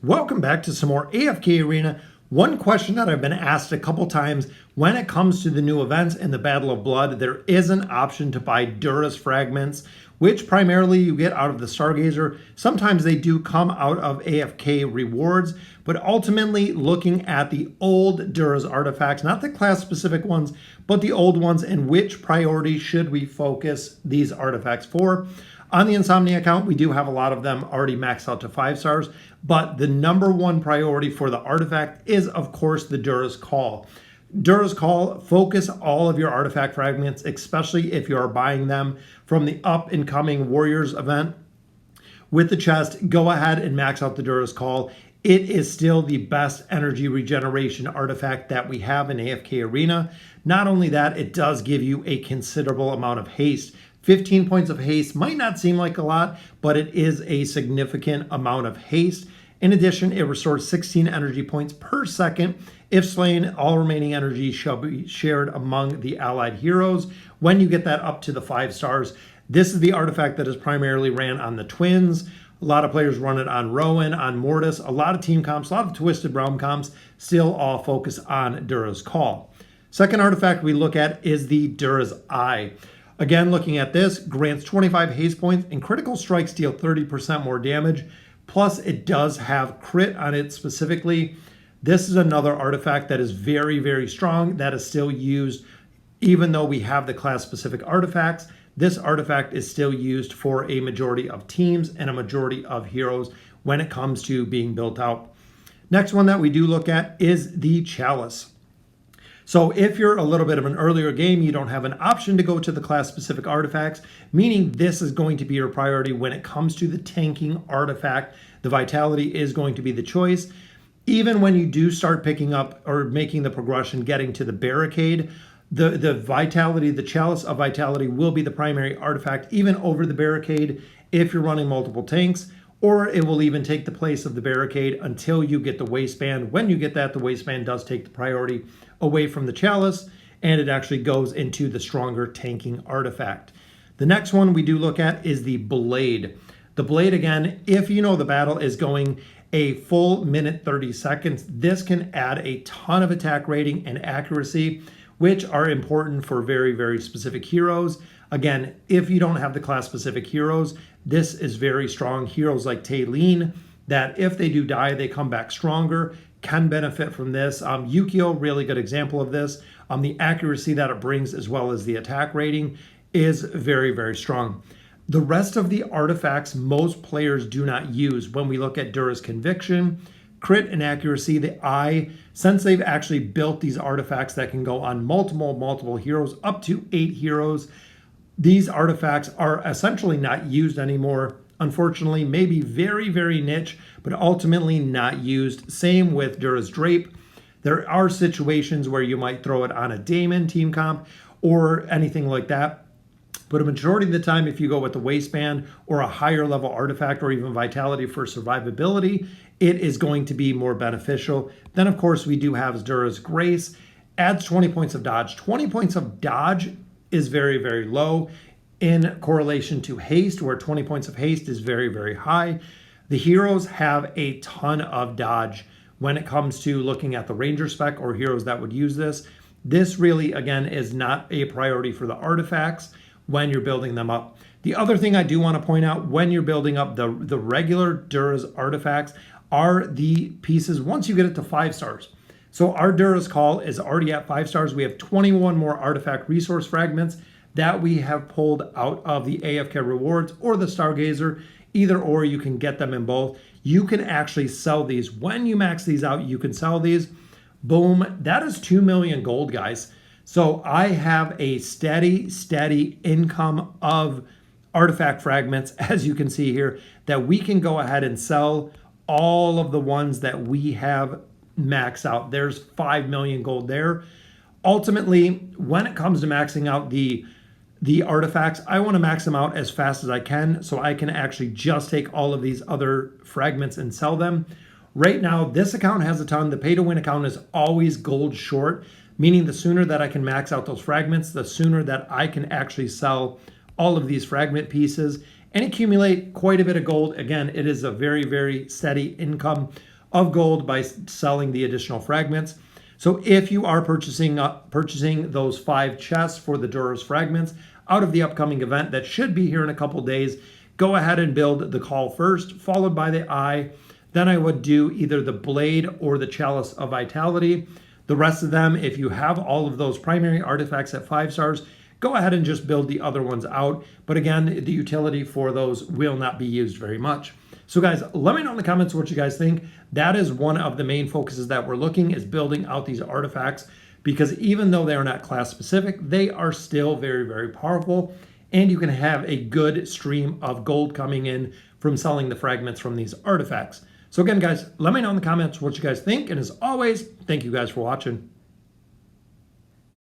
Welcome back to some more AFK Arena. One question that I've been asked a couple times: when it comes to the new events in the Battle of Blood, there is an option to buy Dura'S fragments, which primarily you get out of the Stargazer. Sometimes they do come out of AFK rewards, but ultimately looking at the old Dura'S artifacts, not the class specific ones, but the old ones, and which priority should we focus these artifacts for. On the Insomnia account, we do have a lot of them already maxed out to 5 stars, but the number one priority for the artifact is, of course, the Dura'S Call. Dura'S Call, focus all of your artifact fragments, especially if you are buying them from the up-and-coming Warriors event. With the chest, go ahead and max out the Dura'S Call. It is still the best energy regeneration artifact that we have in AFK Arena. Not only that, it does give you a considerable amount of haste. 15 points of haste might not seem like a lot, but it is a significant amount of haste. In addition, it restores 16 energy points per second. If slain, all remaining energy shall be shared among the allied heroes. When you get that up to the 5 stars, this is the artifact that is primarily ran on the Twins. A lot of players run it on Rowan, on Mortis, a lot of team comps, a lot of Twisted Realm comps, still all focus on Dura'S Call. Second artifact we look at is the Dura'S Eye. Again, looking at this, grants 25 haste points and critical strikes deal 30% more damage. Plus, it does have crit on it specifically. This is another artifact that is very, very strong, that is still used. Even though we have the class-specific artifacts, this artifact is still used for a majority of teams and a majority of heroes when it comes to being built out. Next one that we do look at is the Chalice. So if you're a little bit of an earlier game, you don't have an option to go to the class-specific artifacts, meaning this is going to be your priority when it comes to the tanking artifact. The Vitality is going to be the choice. Even when you do start picking up or making the progression, getting to the Barricade, the Vitality, the Chalice of Vitality will be the primary artifact, even over the Barricade if you're running multiple tanks, or it will even take the place of the Barricade until you get the Waistband. When you get that, the Waistband does take the priority away from the Chalice, and it actually goes into the stronger tanking artifact. The next one we do look at is the Blade. The Blade, again, if you know the battle is going a full minute 30 seconds, this can add a ton of attack rating and accuracy, which are important for very, very specific heroes. Again, if you don't have the class-specific heroes, this is very strong. Heroes like Taylene, that if they do die, they come back stronger, can benefit from this. Yukio, really good example of this. The accuracy that it brings as well as the attack rating is very, very strong. The rest of the artifacts most players do not use. When we look at Dura'S Conviction, crit and accuracy, the Eye, since they've actually built these artifacts that can go on multiple heroes, up to 8 heroes, these artifacts are essentially not used anymore. Unfortunately, maybe very, very niche, but ultimately not used. Same with Dura'S Drape. There are situations where you might throw it on a Daemon team comp or anything like that. But a majority of the time, if you go with the Waistband or a higher level artifact or even Vitality for survivability, it is going to be more beneficial. Then, of course, we do have Dura'S Grace. Adds 20 points of dodge. 20 points of dodge is very, very low in correlation to haste, where 20 points of haste is very, very high. The heroes have a ton of dodge when it comes to looking at the Ranger spec or heroes that would use this. This really, again, is not a priority for the artifacts when you're building them up. The other thing I do want to point out when you're building up the regular Dura'S artifacts are the pieces once you get it to 5 stars. So our Dura'S Call is already at 5 stars. We have 21 more artifact resource fragments that we have pulled out of the AFK rewards or the Stargazer. Either or, you can get them in both. You can actually sell these. When you max these out, you can sell these. Boom, that is 2 million gold, guys. So I have a steady income of artifact fragments, as you can see here, that we can go ahead and sell all of the ones that we have maxed out. There's 5 million gold there. Ultimately, when it comes to maxing out the artifacts, I want to max them out as fast as I can so I can actually just take all of these other fragments and sell them. Right now, this account has a ton. The pay-to-win account is always gold short, meaning the sooner that I can max out those fragments, the sooner that I can actually sell all of these fragment pieces and accumulate quite a bit of gold. Again, it is a very, very steady income of gold by selling the additional fragments. So if you are purchasing those 5 chests for the Dura'S fragments out of the upcoming event that should be here in a couple days, go ahead and build the call first, followed by the eye. Then I would do either the blade or the chalice of vitality. The rest of them, if you have all of those primary artifacts at 5 stars, go ahead and just build the other ones out. But again, the utility for those will not be used very much. So guys, let me know in the comments what you guys think. That is one of the main focuses that we're looking, is building out these artifacts, because even though they are not class specific, they are still very, very powerful. And you can have a good stream of gold coming in from selling the fragments from these artifacts. So again, guys, let me know in the comments what you guys think. And as always, thank you guys for watching.